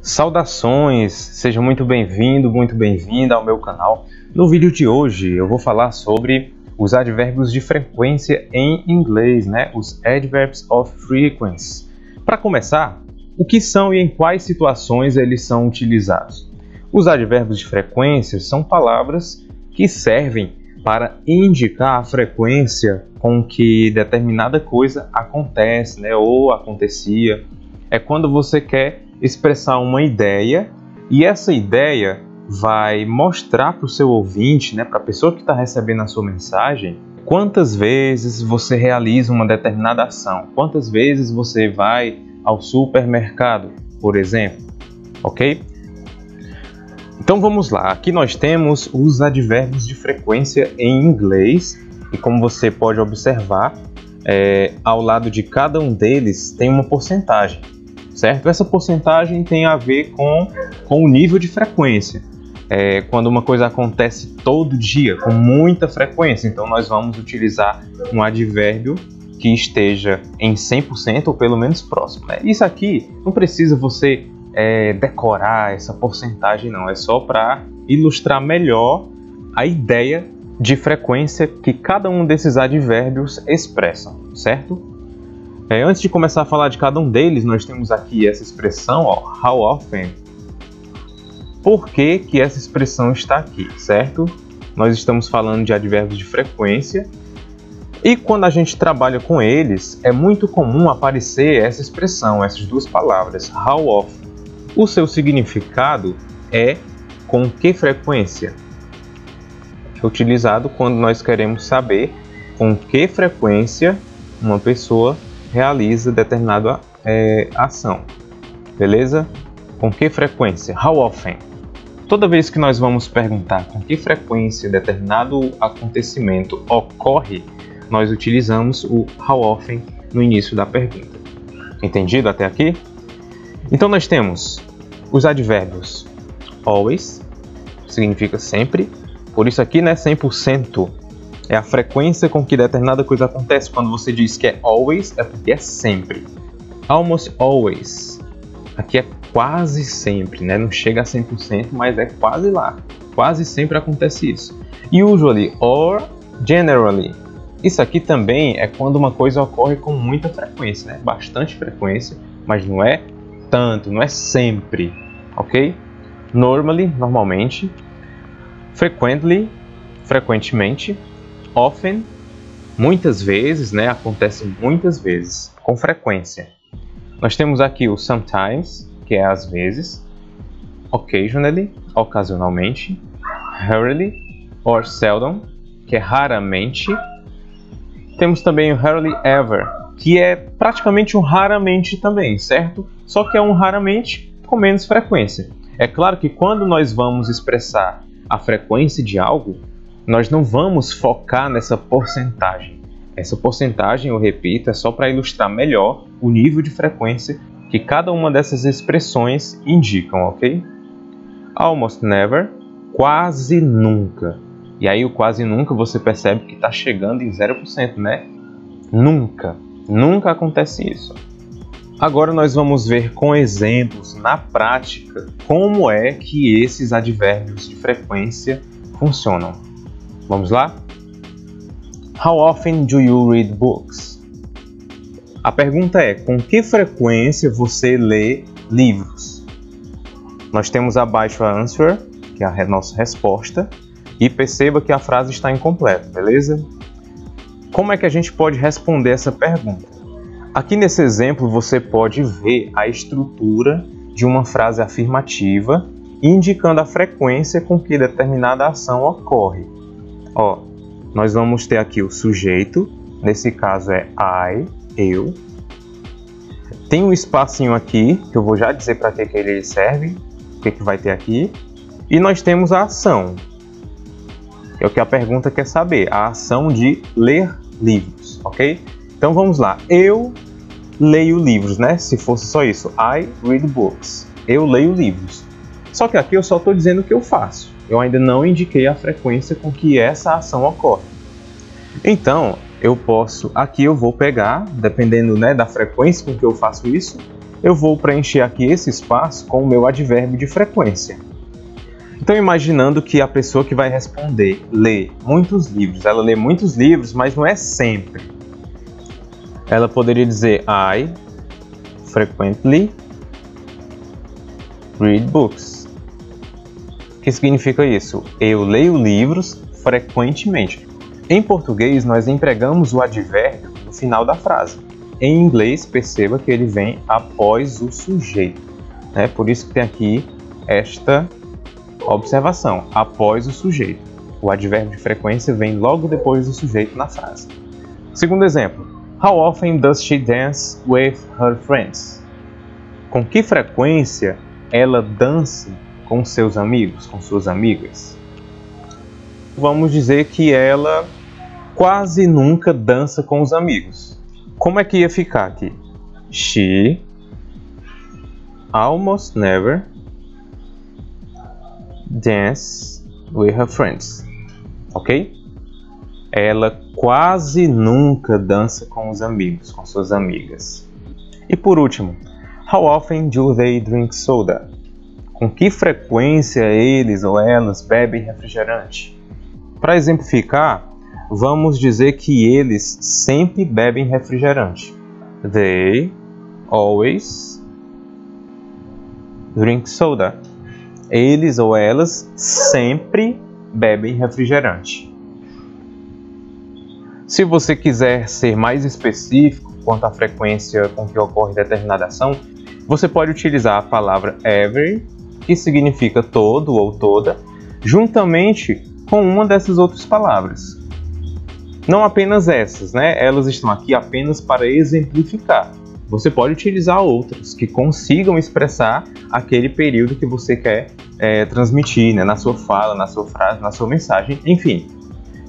Saudações, seja muito bem-vindo, muito bem-vinda ao meu canal. No vídeo de hoje eu vou falar sobre os advérbios de frequência em inglês, os Adverbs of Frequency. Para começar, o que são e em quais situações eles são utilizados? Os advérbios de frequência são palavras que servem para indicar a frequência com que determinada coisa acontece, ou acontecia. É quando você quer expressar uma ideia e essa ideia vai mostrar para o seu ouvinte, para a pessoa que está recebendo a sua mensagem, quantas vezes você realiza uma determinada ação, quantas vezes você vai ao supermercado, por exemplo, ok? Então vamos lá, aqui nós temos os advérbios de frequência em inglês e como você pode observar, ao lado de cada um deles tem uma porcentagem. Certo? Essa porcentagem tem a ver com o nível de frequência. Quando uma coisa acontece todo dia, com muita frequência, então nós vamos utilizar um advérbio que esteja em 100% ou pelo menos próximo. Isso aqui não precisa você decorar essa porcentagem, não. É só para ilustrar melhor a ideia de frequência que cada um desses advérbios expressam, certo? Antes de começar a falar de cada um deles, nós temos aqui essa expressão, how often. Por que essa expressão está aqui, certo? Nós estamos falando de advérbios de frequência e quando a gente trabalha com eles, é muito comum aparecer essa expressão, essas duas palavras, how often. O seu significado é com que frequência? É utilizado quando nós queremos saber com que frequência uma pessoa realiza determinada ação, beleza? Com que frequência? How often? Toda vez que nós vamos perguntar com que frequência determinado acontecimento ocorre, nós utilizamos o how often no início da pergunta. Entendido até aqui? Então nós temos os advérbios always, significa sempre, por isso aqui 100%. É a frequência com que determinada coisa acontece. Quando você diz que é always, é porque é sempre. Almost always. Aqui é quase sempre, Não chega a 100%, mas é quase lá. Quase sempre acontece isso. Usually or generally. Isso aqui também é quando uma coisa ocorre com muita frequência, Bastante frequência, mas não é tanto, não é sempre, ok? Normally, normalmente. Frequently, frequentemente. Often, muitas vezes, acontece muitas vezes, com frequência. Nós temos aqui o sometimes, que é às vezes, occasionally, ocasionalmente, rarely or seldom, que é raramente. Temos também o rarely ever, que é praticamente um raramente também, certo? Só que é um raramente com menos frequência. É claro que quando nós vamos expressar a frequência de algo, nós não vamos focar nessa porcentagem. Essa porcentagem, eu repito, é só para ilustrar melhor o nível de frequência que cada uma dessas expressões indicam, ok? Almost never, quase nunca. E aí o quase nunca você percebe que está chegando em 0%, Nunca, nunca acontece isso. Agora nós vamos ver com exemplos, na prática, como é que esses advérbios de frequência funcionam. Vamos lá? How often do you read books? A pergunta é, com que frequência você lê livros? Nós temos abaixo a answer, que é a nossa resposta, e perceba que a frase está incompleta, beleza? Como é que a gente pode responder essa pergunta? Aqui nesse exemplo você pode ver a estrutura de uma frase afirmativa, indicando a frequência com que determinada ação ocorre. Nós vamos ter aqui o sujeito, nesse caso é I, eu. Tem um espacinho aqui, que eu vou já dizer para que ele serve, o que vai ter aqui. E nós temos a ação, que é o que a pergunta quer saber, a ação de ler livros, ok? Então vamos lá, eu leio livros, Se fosse só isso, I read books, eu leio livros. Só que aqui eu só estou dizendo o que eu faço. Eu ainda não indiquei a frequência com que essa ação ocorre. Então, aqui eu vou pegar, dependendo da frequência com que eu faço isso, eu vou preencher aqui esse espaço com o meu advérbio de frequência. Então, imaginando que a pessoa que vai responder lê muitos livros, ela lê muitos livros, mas não é sempre. Ela poderia dizer I frequently read books. O que significa isso? Eu leio livros frequentemente. Em português, nós empregamos o advérbio no final da frase. Em inglês, perceba que ele vem após o sujeito, né? Por isso que tem aqui esta observação, após o sujeito. O advérbio de frequência vem logo depois do sujeito na frase. Segundo exemplo. How often does she dance with her friends? Com que frequência ela dança com seus amigos, com suas amigas? Vamos dizer que ela quase nunca dança com os amigos. Como é que ia ficar aqui? She almost never dances with her friends. Ok? Ela quase nunca dança com os amigos, com suas amigas. E por último, how often do they drink soda? Com que frequência eles ou elas bebem refrigerante? Para exemplificar, vamos dizer que eles sempre bebem refrigerante. They always drink soda. Eles ou elas sempre bebem refrigerante. Se você quiser ser mais específico quanto à frequência com que ocorre determinada ação, você pode utilizar a palavra every, que significa todo ou toda, juntamente com uma dessas outras palavras. Não apenas essas, né? Elas estão aqui apenas para exemplificar. Você pode utilizar outras que consigam expressar aquele período que você quer transmitir, né? Na sua fala, na sua frase, na sua mensagem, enfim.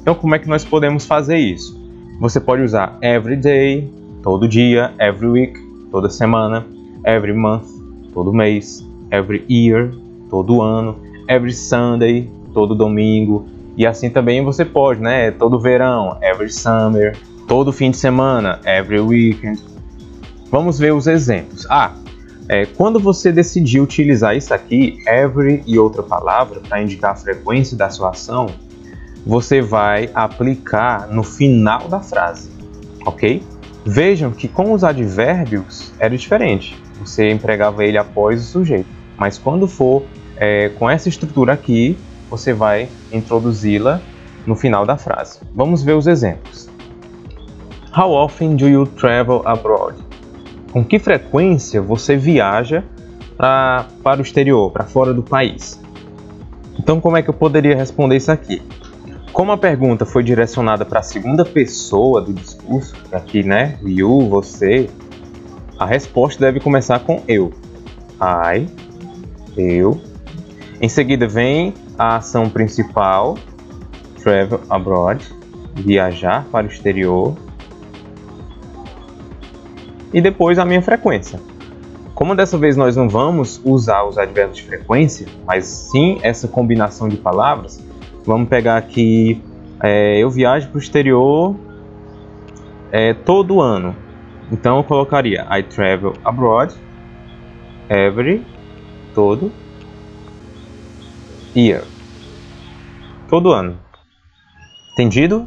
Então, como é que nós podemos fazer isso? Você pode usar every day, todo dia, every week, toda semana, every month, todo mês, every year, todo ano, every Sunday, todo domingo, e assim também você pode, né? Todo verão, every summer, todo fim de semana, every weekend. Vamos ver os exemplos. Quando você decidir utilizar isso aqui, every e outra palavra, para indicar a frequência da sua ação, você vai aplicar no final da frase, ok? Vejam que com os advérbios era diferente. Você empregava ele após o sujeito. Mas quando for com essa estrutura aqui, você vai introduzi-la no final da frase. Vamos ver os exemplos. How often do you travel abroad? Com que frequência você viaja para o exterior, para fora do país? Então, como é que eu poderia responder isso aqui? Como a pergunta foi direcionada para a segunda pessoa do discurso, aqui, né? You, você, a resposta deve começar com eu. I, eu. Em seguida vem a ação principal, travel abroad, viajar para o exterior. E depois a minha frequência. Como dessa vez nós não vamos usar os advérbios de frequência, mas sim essa combinação de palavras, vamos pegar aqui, eu viajo para o exterior todo ano. Então eu colocaria I travel abroad every, todo, year. Todo ano. Entendido?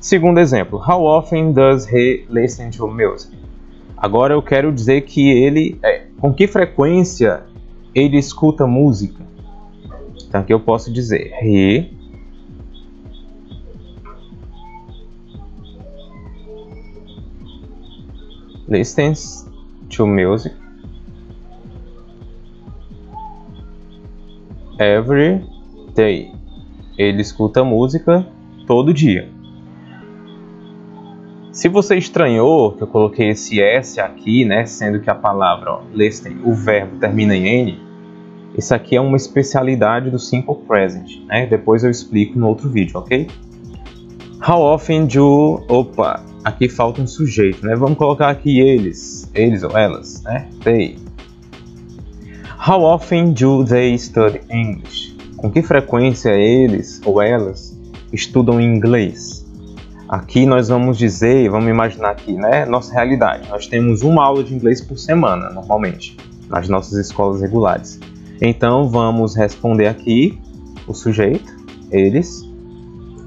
Segundo exemplo, how often does he listen to music? Agora eu quero dizer que ele, com que frequência ele escuta música. Então aqui eu posso dizer he listens to music every day. Ele escuta música todo dia. Se você estranhou que eu coloquei esse S aqui, né, sendo que a palavra listen, o verbo termina em N, isso aqui é uma especialidade do Simple Present, né? Depois eu explico no outro vídeo, ok? How often do... Opa, aqui falta um sujeito, né? Vamos colocar aqui eles ou elas, né? They. How often do they study English? Com que frequência eles ou elas estudam inglês? Aqui nós vamos dizer, vamos imaginar aqui, né, nossa realidade. Nós temos uma aula de inglês por semana, normalmente, nas nossas escolas regulares. Então vamos responder aqui o sujeito, eles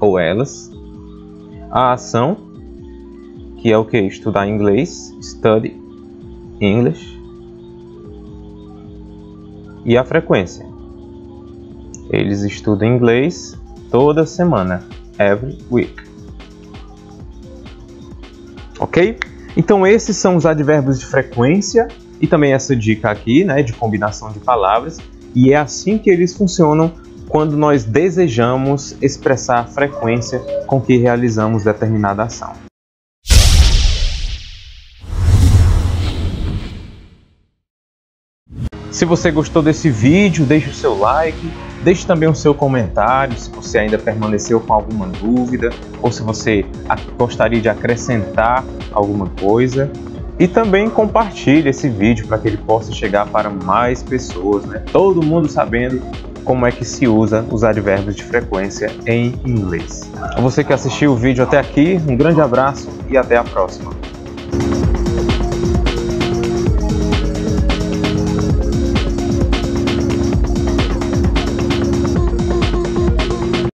ou elas, a ação, que é o que? Estudar inglês, study English, e a frequência. Eles estudam inglês toda semana, every week. Ok? Então esses são os advérbios de frequência e também essa dica aqui, né, de combinação de palavras. E é assim que eles funcionam quando nós desejamos expressar a frequência com que realizamos determinada ação. Se você gostou desse vídeo, deixe o seu like, deixe também o seu comentário se você ainda permaneceu com alguma dúvida ou se você gostaria de acrescentar alguma coisa. E também compartilhe esse vídeo para que ele possa chegar para mais pessoas, né? Todo mundo sabendo como é que se usa os advérbios de frequência em inglês. A você que assistiu o vídeo até aqui, um grande abraço e até a próxima.